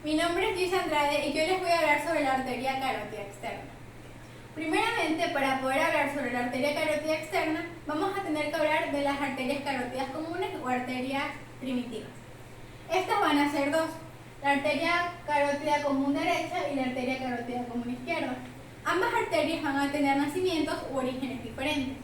Mi nombre es Gis Andrade y yo les voy a hablar sobre la arteria carótida externa. Primeramente, para poder hablar sobre la arteria carótida externa, vamos a tener que hablar de las arterias carótidas comunes o arterias primitivas. Estas van a ser dos, la arteria carótida común derecha y la arteria carótida común izquierda. Ambas arterias van a tener nacimientos u orígenes diferentes.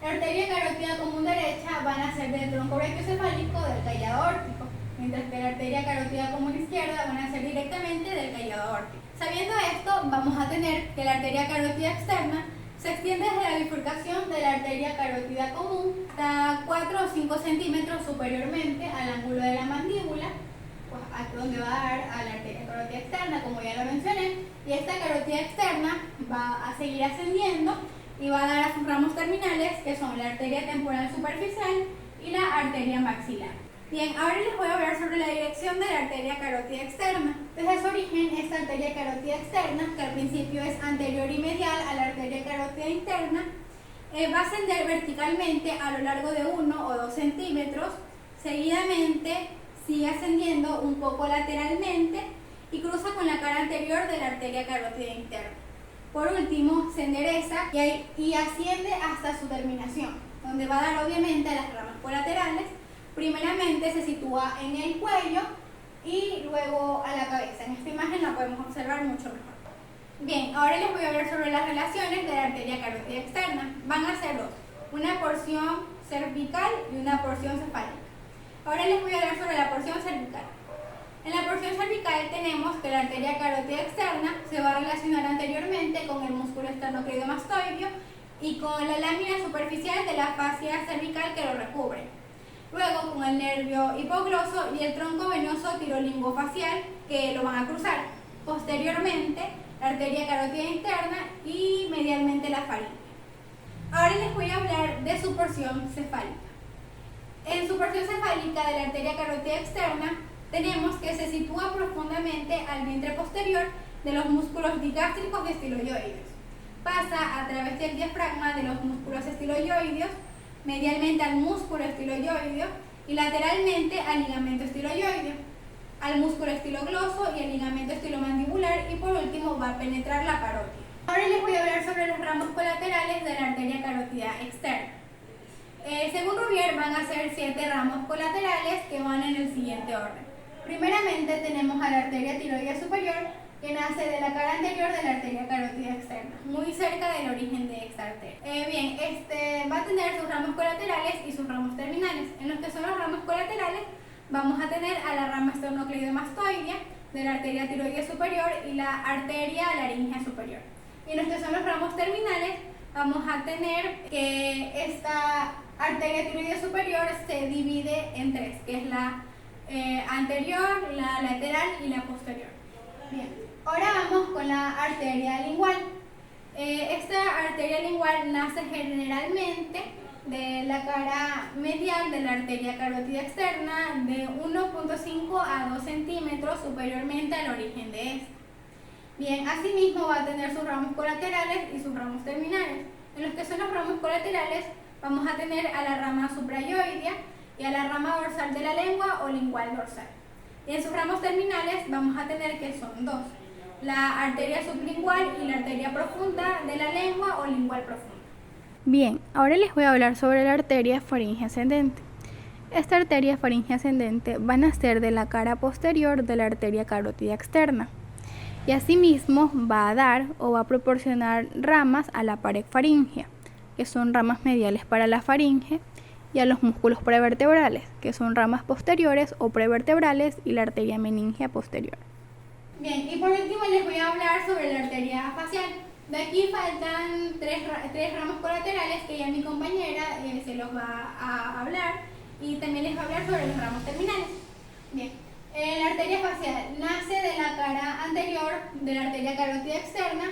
La arteria carótida común derecha van a ser del tronco brachiocefálico del callado aórtico, mientras que la arteria carótida común izquierda van a ser directamente del callado aórtico. Sabiendo esto, vamos a tener que la arteria carótida externa se extiende desde la bifurcación de la arteria carótida común hasta 4 o 5 centímetros superiormente al ángulo de la mandíbula, pues aquí donde va a dar a la arteria carótida externa, como ya lo mencioné, y esta carótida externa va a seguir ascendiendo y va a dar a sus ramos terminales, que son la arteria temporal superficial y la arteria maxilar. Bien, ahora les voy a hablar sobre la dirección de la arteria carótida externa. Desde su origen, esta arteria carótida externa, que al principio es anterior y medial a la arteria carótida interna, va a ascender verticalmente a lo largo de 1 o 2 centímetros, seguidamente sigue ascendiendo un poco lateralmente y cruza con la cara anterior de la arteria carótida interna. Por último, se endereza y asciende hasta su terminación, donde va a dar obviamente a las ramas colaterales. Primeramente se sitúa en el cuello y luego a la cabeza. En esta imagen la podemos observar mucho mejor. Bien, ahora les voy a hablar sobre las relaciones de la arteria carótida externa. Van a ser dos, una porción cervical y una porción cefálica. Ahora les voy a hablar sobre la porción cervical. En la porción cervical tenemos que la arteria carótida externa se va a relacionar anteriormente con el músculo esternocleidomastoideo y con la lámina superficial de la fascia cervical que lo recubre. Luego con el nervio hipogloso y el tronco venoso tirolingofacial que lo van a cruzar. Posteriormente, la arteria carótida interna y medialmente la faringe. Ahora les voy a hablar de su porción cefálica. En su porción cefálica de la arteria carótida externa, tenemos que se sitúa profundamente al vientre posterior de los músculos digástricos y estiloioideos. Pasa a través del diafragma de los músculos estiloioideos, medialmente al músculo estiloioideo y lateralmente al ligamento estiloioideo, al músculo estilogloso y al ligamento estilomandibular, y por último va a penetrar la parótida. Ahora les voy a hablar sobre los ramos colaterales de la arteria carótida externa. Según Rouvier van a ser 7 ramos colaterales que van en el siguiente orden. Primeramente tenemos a la arteria tiroidea superior, que nace de la cara anterior de la arteria carótida externa, muy cerca del origen de esta arteria. Va a tener sus ramos colaterales y sus ramos terminales. En los que son los ramos colaterales, vamos a tener a la rama esternocleidomastoidea de la arteria tiroidea superior y la arteria laríngea superior. Y en los que son los ramos terminales, vamos a tener que esta arteria tiroidea superior se divide en 3, que es la anterior, la lateral y la posterior. Bien, ahora vamos con la arteria lingual. Esta arteria lingual nace generalmente de la cara medial de la arteria carótida externa de 1.5 a 2 centímetros superiormente al origen de esta. Bien, asimismo va a tener sus ramos colaterales y sus ramos terminales. En los que son los ramos colaterales vamos a tener a la rama suprayoidea y a la rama dorsal de la lengua o lingual dorsal. Y en sus ramos terminales vamos a tener que son dos, la arteria sublingual y la arteria profunda de la lengua o lingual profunda. Bien, ahora les voy a hablar sobre la arteria faringe ascendente. Esta arteria faringe ascendente va a nacer de la cara posterior de la arteria carótida externa y asimismo va a dar o va a proporcionar ramas a la pared faríngea, que son ramas mediales para la faringe, y a los músculos prevertebrales, que son ramas posteriores o prevertebrales, y la arteria meningea posterior. Bien, y por último les voy a hablar sobre la arteria facial. De aquí faltan tres ramos colaterales que ya mi compañera se los va a hablar, y también les va a hablar sobre los ramos terminales. Bien, la arteria facial nace de la cara anterior de la arteria carótida externa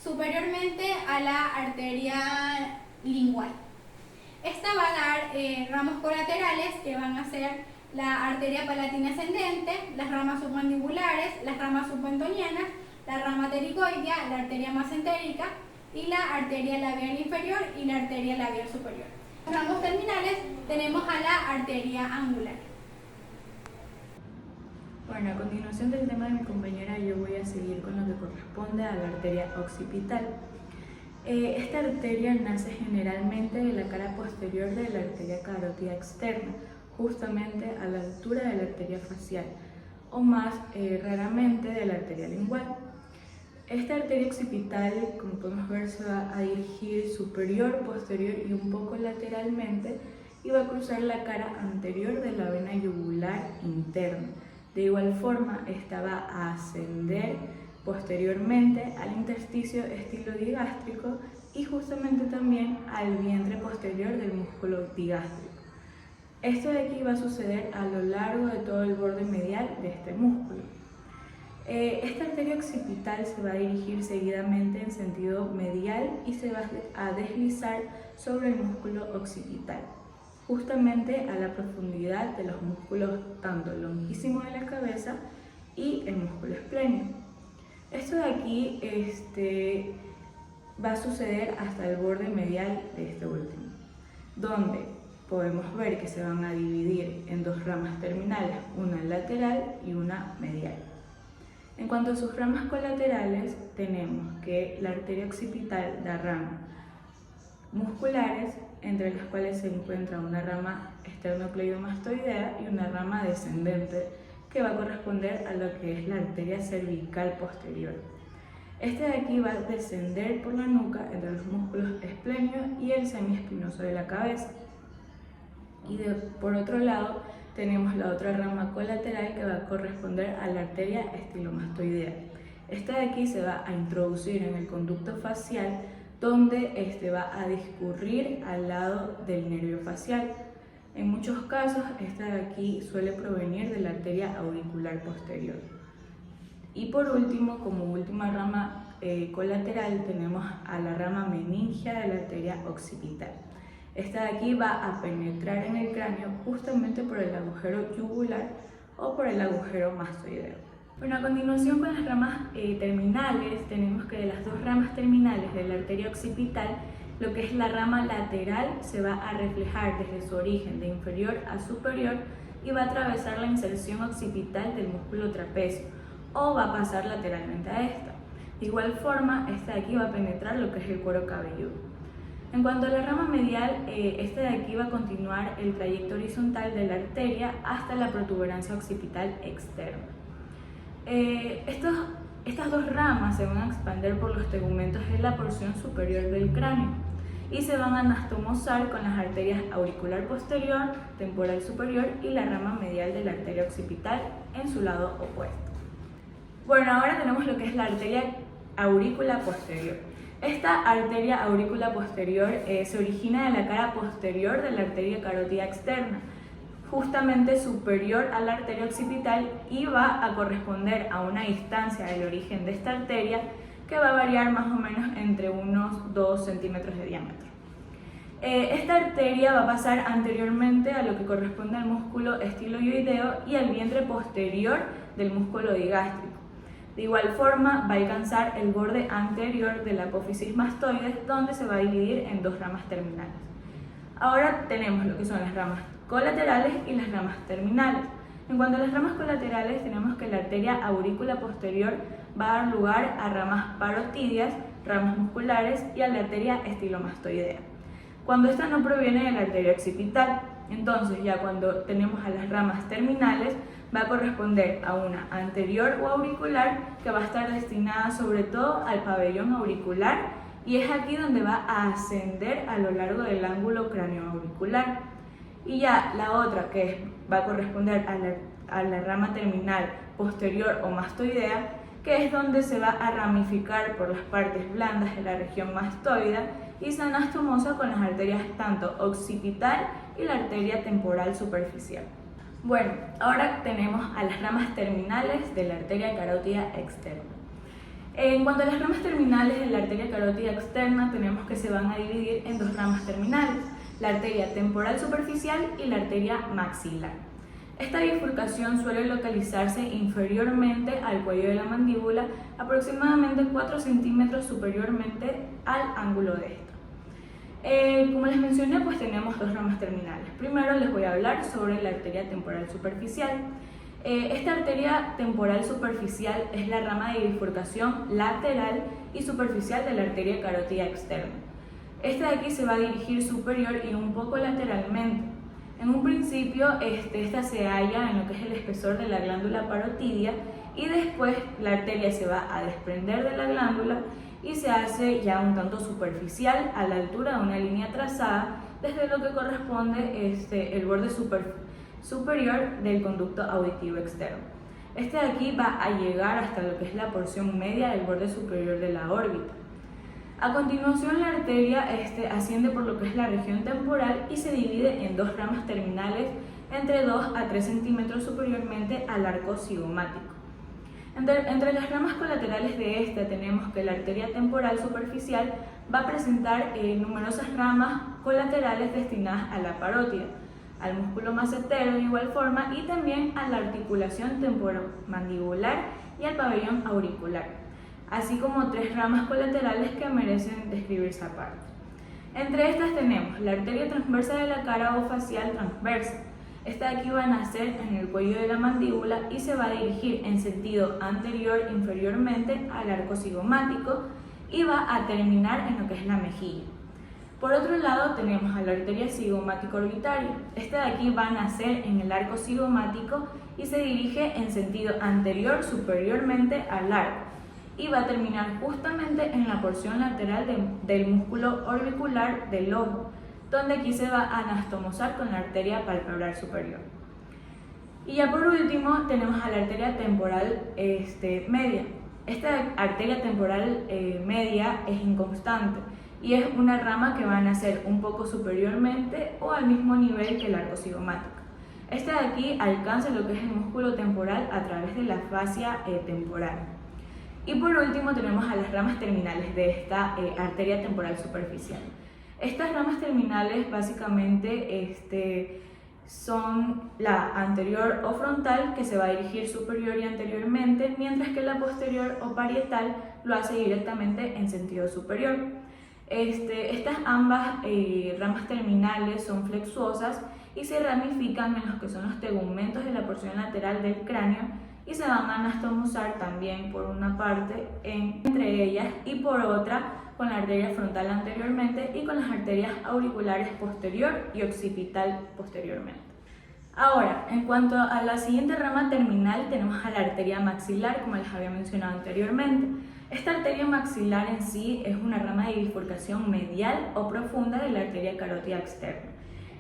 superiormente a la arteria lingual. Esta va a dar ramos colaterales que van a ser la arteria palatina ascendente, las ramas submandibulares, las ramas submentonianas, la rama pterigoidea, la arteria mesentérica y la arteria labial inferior y la arteria labial superior. Los ramos terminales tenemos a la arteria angular. Bueno, a continuación del tema de mi compañera, yo voy a seguir con lo que corresponde a la arteria occipital. Esta arteria nace generalmente de la cara posterior de la arteria carótida externa, justamente a la altura de la arteria facial, o más raramente de la arteria lingual. Esta arteria occipital, como podemos ver, se va a dirigir superior, posterior y un poco lateralmente y va a cruzar la cara anterior de la vena yugular interna. De igual forma, esta va a ascender posteriormente al intersticio estilodigástrico y justamente también al vientre posterior del músculo digástrico. Esto de aquí va a suceder a lo largo de todo el borde medial de este músculo. Esta arteria occipital se va a dirigir seguidamente en sentido medial y se va a deslizar sobre el músculo occipital, justamente a la profundidad de los músculos tanto longuísimo de la cabeza y el músculo esplénico. Esto de aquí va a suceder hasta el borde medial de este último, donde podemos ver que se van a dividir en dos ramas terminales, una lateral y una medial. En cuanto a sus ramas colaterales, tenemos que la arteria occipital da ramas musculares, entre las cuales se encuentra una rama esternocleidomastoidea y una rama descendente que va a corresponder a lo que es la arteria cervical posterior. Este de aquí va a descender por la nuca entre los músculos esplenios y el semiespinoso de la cabeza. Y por otro lado tenemos la otra rama colateral que va a corresponder a la arteria estilomastoidea. Esta de aquí se va a introducir en el conducto facial, donde va a discurrir al lado del nervio facial. En muchos casos, esta de aquí suele provenir de la arteria auricular posterior. Y por último, como última rama colateral, tenemos a la rama meningia de la arteria occipital. Esta de aquí va a penetrar en el cráneo justamente por el agujero yugular o por el agujero mastoideo. Bueno, a continuación con las ramas terminales, tenemos que de las dos ramas terminales de la arteria occipital, lo que es la rama lateral se va a reflejar desde su origen de inferior a superior y va a atravesar la inserción occipital del músculo trapecio o va a pasar lateralmente a esta. De igual forma, esta de aquí va a penetrar lo que es el cuero cabelludo. En cuanto a la rama medial, esta de aquí va a continuar el trayecto horizontal de la arteria hasta la protuberancia occipital externa. Estas dos ramas se van a expandir por los tegumentos de la porción superior del cráneo y se van a anastomosar con las arterias auricular posterior, temporal superior y la rama medial de la arteria occipital en su lado opuesto. Bueno, ahora tenemos lo que es la arteria aurícula posterior. Esta arteria aurícula posterior se origina de la cara posterior de la arteria carótida externa, justamente superior a la arteria occipital y va a corresponder a una distancia del origen de esta arteria que va a variar más o menos entre unos 2 centímetros de diámetro. Esta arteria va a pasar anteriormente a lo que corresponde al músculo estiloideo y al vientre posterior del músculo digástrico. De igual forma, va a alcanzar el borde anterior de la apófisis mastoides, donde se va a dividir en dos ramas terminales. Ahora tenemos lo que son las ramas colaterales y las ramas terminales. En cuanto a las ramas colaterales, tenemos que la arteria aurícula posterior va a dar lugar a ramas parotidias, ramas musculares y a la arteria estilomastoidea, cuando esta no proviene de la arteria occipital. Entonces, ya cuando tenemos a las ramas terminales, va a corresponder a una anterior o auricular que va a estar destinada sobre todo al pabellón auricular y es aquí donde va a ascender a lo largo del ángulo craneoauricular. Y ya la otra que va a corresponder a la rama terminal posterior o mastoidea, que es donde se va a ramificar por las partes blandas de la región mastoidea y se anastomosa con las arterias tanto occipital y la arteria temporal superficial. Bueno, ahora tenemos a las ramas terminales de la arteria carótida externa. En cuanto a las ramas terminales de la arteria carótida externa, tenemos que se van a dividir en dos ramas terminales, la arteria temporal superficial y la arteria maxilar. Esta bifurcación suele localizarse inferiormente al cuello de la mandíbula, aproximadamente 4 centímetros superiormente al ángulo de esta. Como les mencioné, pues tenemos dos ramas terminales. Primero les voy a hablar sobre la arteria temporal superficial. Esta arteria temporal superficial es la rama de bifurcación lateral y superficial de la arteria carótida externa. Esta de aquí se va a dirigir superior y un poco lateralmente. En un principio, esta se halla en lo que es el espesor de la glándula parotidia y después la arteria se va a desprender de la glándula y se hace ya un tanto superficial a la altura de una línea trazada desde lo que corresponde el borde superior del conducto auditivo externo. Este de aquí va a llegar hasta lo que es la porción media del borde superior de la órbita. A continuación, la arteria asciende por lo que es la región temporal y se divide en dos ramas terminales entre 2 a 3 centímetros superiormente al arco cigomático. Entre las ramas colaterales de esta tenemos que la arteria temporal superficial va a presentar numerosas ramas colaterales destinadas a la parótida, al músculo macetero de igual forma y también a la articulación temporomandibular y al pabellón auricular, así como 3 ramas colaterales que merecen describirse aparte. Entre estas tenemos la arteria transversa de la cara o facial transversa. Esta de aquí va a nacer en el cuello de la mandíbula y se va a dirigir en sentido anterior inferiormente al arco cigomático y va a terminar en lo que es la mejilla. Por otro lado tenemos a la arteria cigomático orbitaria. Esta de aquí va a nacer en el arco cigomático y se dirige en sentido anterior superiormente al arco y va a terminar justamente en la porción lateral del músculo orbicular del ojo, donde aquí se va a anastomosar con la arteria palpebral superior. Y ya por último tenemos a la arteria temporal media. Esta arteria temporal media es inconstante y es una rama que va a nacer un poco superiormente o al mismo nivel que el arco cigomático. Esta de aquí alcanza lo que es el músculo temporal a través de la fascia temporal. Y por último tenemos a las ramas terminales de esta arteria temporal superficial. Estas ramas terminales básicamente son la anterior o frontal, que se va a dirigir superior y anteriormente, mientras que la posterior o parietal lo hace directamente en sentido superior. Estas ambas ramas terminales son flexuosas y se ramifican en los que son los tegumentos de la porción lateral del cráneo y se van a anastomosar también por una parte entre ellas y por otra con la arteria frontal anteriormente y con las arterias auriculares posterior y occipital posteriormente. Ahora, en cuanto a la siguiente rama terminal, tenemos a la arteria maxilar, como les había mencionado anteriormente. Esta arteria maxilar en sí es una rama de bifurcación medial o profunda de la arteria carótida externa.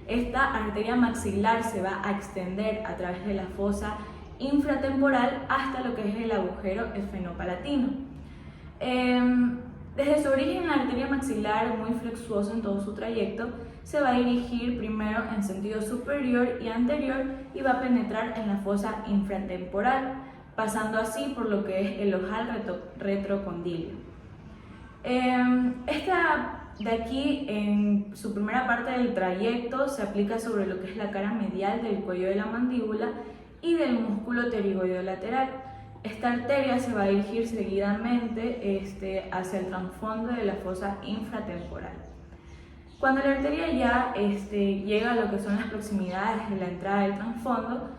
Esta arteria maxilar se va a extender a través de la fosa infratemporal hasta lo que es el agujero esfenopalatino. Desde su origen, la arteria maxilar, muy flexuosa en todo su trayecto, se va a dirigir primero en sentido superior y anterior y va a penetrar en la fosa infratemporal, pasando así por lo que es el ojal retrocondilio. Esta de aquí, en su primera parte del trayecto, se aplica sobre lo que es la cara medial del cuello de la mandíbula y del músculo pterigoideo lateral. Esta arteria se va a dirigir seguidamente hacia el trasfondo de la fosa infratemporal. Cuando la arteria ya llega a lo que son las proximidades de la entrada del trasfondo,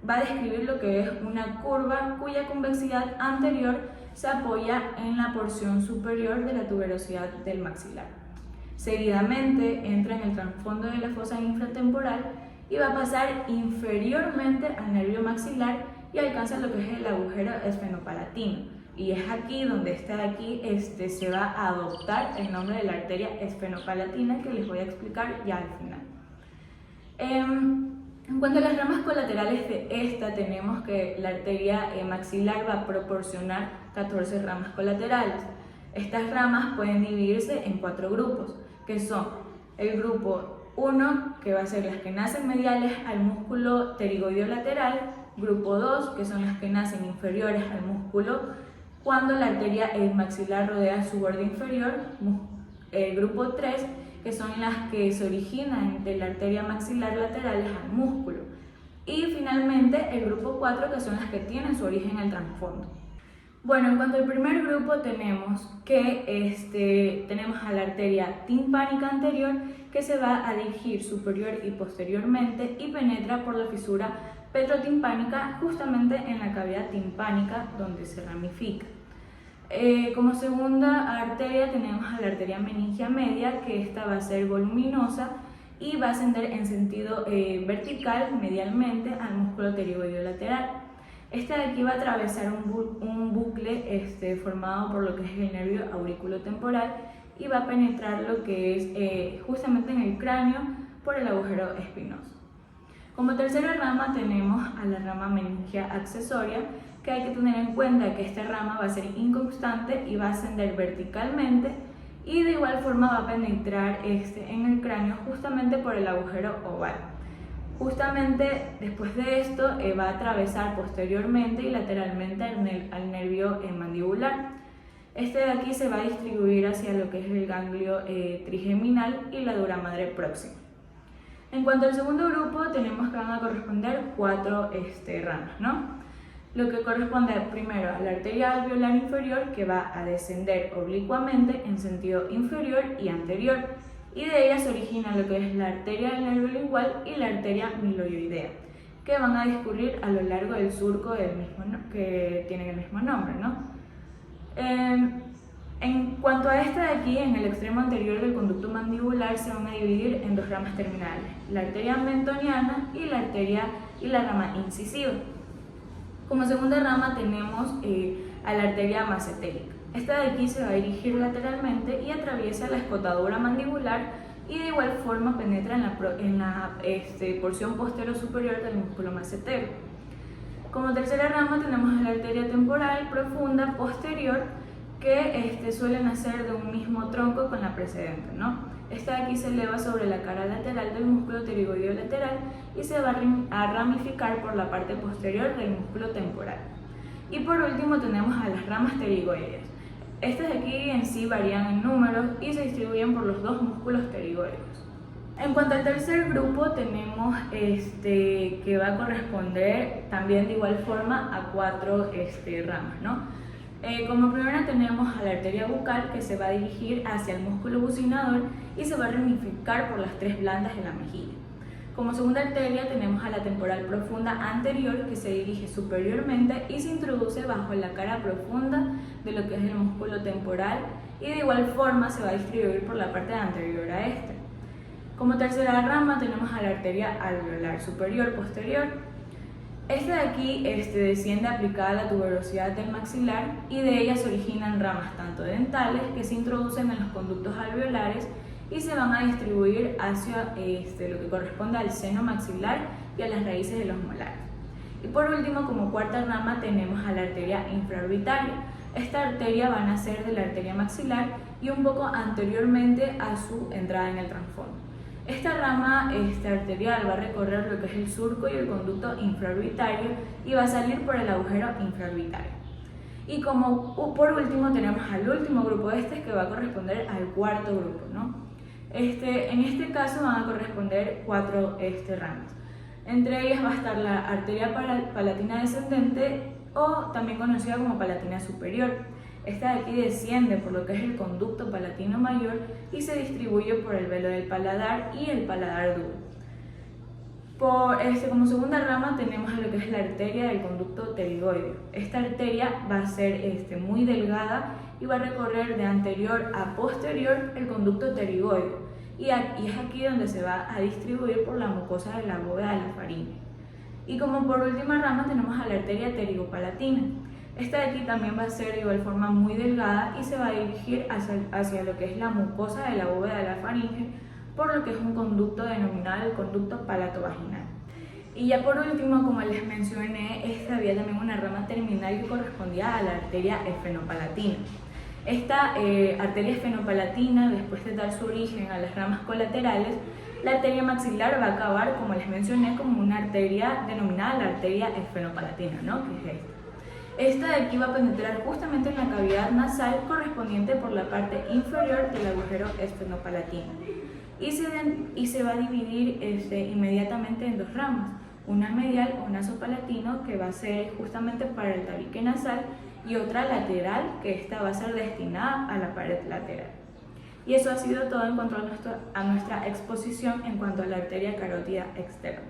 va a describir lo que es una curva cuya convexidad anterior se apoya en la porción superior de la tuberosidad del maxilar. Seguidamente entra en el trasfondo de la fosa infratemporal y va a pasar inferiormente al nervio maxilar y alcanza lo que es el agujero esfenopalatino. Y es aquí donde está aquí se va a adoptar el nombre de la arteria esfenopalatina, que les voy a explicar ya al final. En cuanto a las ramas colaterales de esta, tenemos que la arteria maxilar va a proporcionar 14 ramas colaterales. Estas ramas pueden dividirse en 4 grupos, que son el grupo 1, que va a ser las que nacen mediales al músculo pterigoideo lateral, grupo 2, que son las que nacen inferiores al músculo cuando la arteria maxilar rodea su borde inferior, el grupo 3, que son las que se originan de la arteria maxilar laterales al músculo, y finalmente el grupo 4, que son las que tienen su origen en el trasfondo. Bueno, en cuanto al primer grupo tenemos tenemos a la arteria timpánica anterior que se va a dirigir superior y posteriormente y penetra por la fisura petrotimpánica justamente en la cavidad timpánica donde se ramifica. Como segunda arteria tenemos a la arteria meningia media, que esta va a ser voluminosa y va a ascender en sentido vertical medialmente al músculo pterigoideo lateral. Esta de aquí va a atravesar un bucle formado por lo que es el nervio auriculotemporal y va a penetrar lo que es justamente en el cráneo por el agujero espinoso. Como tercera rama tenemos a la rama meningia accesoria, que hay que tener en cuenta que esta rama va a ser inconstante y va a ascender verticalmente y de igual forma va a penetrar en el cráneo justamente por el agujero oval. Justamente después de esto va a atravesar posteriormente y lateralmente al nervio mandibular. Este de aquí se va a distribuir hacia lo que es el ganglio trigeminal y la dura madre próxima. En cuanto al segundo grupo, tenemos que van a corresponder 4 ramas, ¿no? Lo que corresponde primero a la arteria alveolar inferior, que va a descender oblicuamente en sentido inferior y anterior, y de ella se origina lo que es la arteria del nervio lingual y la arteria miloioidea, que van a discurrir a lo largo del surco que tienen el mismo nombre, ¿no? En cuanto a esta de aquí, en el extremo anterior del conducto mandibular se van a dividir en 2 ramas terminales, la arteria mentoniana y la rama incisiva. Como segunda rama tenemos a la arteria macetélica. Esta de aquí se va a dirigir lateralmente y atraviesa la escotadura mandibular y de igual forma penetra en la porción posterior superior del músculo macetero. Como tercera rama tenemos a la arteria temporal profunda posterior, que suele nacer de un mismo tronco con la precedente, ¿no? Esta de aquí se eleva sobre la cara lateral del músculo pterigoideo lateral y se va a ramificar por la parte posterior del músculo temporal. Y por último tenemos a las ramas pterigoideas. Estas de aquí en sí varían en números y se distribuyen por los 2 músculos pterigoideos. En cuanto al tercer grupo tenemos que va a corresponder también de igual forma a 4 ramas, ¿no? Como primera tenemos a la arteria bucal, que se va a dirigir hacia el músculo bucinador y se va a ramificar por las 3 blandas de la mejilla. Como segunda arteria tenemos a la temporal profunda anterior, que se dirige superiormente y se introduce bajo la cara profunda de lo que es el músculo temporal y de igual forma se va a distribuir por la parte anterior a este. Como tercera rama tenemos a la arteria alveolar superior posterior. Esta de aquí desciende aplicada a la tuberosidad del maxilar y de ella se originan ramas tanto dentales que se introducen en los conductos alveolares y se van a distribuir hacia lo que corresponde al seno maxilar y a las raíces de los molares. Y por último, como cuarta rama tenemos a la arteria infraorbitaria. Esta arteria va a nacer de la arteria maxilar y un poco anteriormente a su entrada en el trasfondo. Esta rama arterial va a recorrer lo que es el surco y el conducto infraorbitario y va a salir por el agujero infraorbitario. Y como por último tenemos al último grupo que va a corresponder al cuarto grupo, ¿no? En este caso van a corresponder 4 ramas. Entre ellas va a estar la arteria palatina descendente o también conocida como palatina superior. Esta de aquí desciende por lo que es el conducto palatino mayor y se distribuye por el velo del paladar y el paladar duro. Como segunda rama tenemos a lo que es la arteria del conducto pterigoideo. Esta arteria va a ser muy delgada y va a recorrer de anterior a posterior el conducto pterigoideo. Y es aquí donde se va a distribuir por la mucosa de la bóveda de la faringe. Y como por última rama tenemos a la arteria pterigopalatina. Esta de aquí también va a ser de igual forma muy delgada y se va a dirigir hacia lo que es la mucosa de la bóveda de la faringe, por lo que es un conducto denominado el conducto palatovaginal. Y ya por último, como les mencioné, esta había también una rama terminal que correspondía a la arteria esfenopalatina. Esta arteria esfenopalatina, después de dar su origen a las ramas colaterales, la arteria maxilar va a acabar, como les mencioné, como una arteria denominada la arteria esfenopalatina, ¿no? Que es esta. Esta de aquí va a penetrar justamente en la cavidad nasal correspondiente por la parte inferior del agujero esfenopalatino y se va a dividir inmediatamente en 2 ramas, una medial o nasopalatino, que va a ser justamente para el tabique nasal, y otra lateral, que esta va a ser destinada a la pared lateral. Y eso ha sido todo en cuanto a nuestra exposición en cuanto a la arteria carótida externa.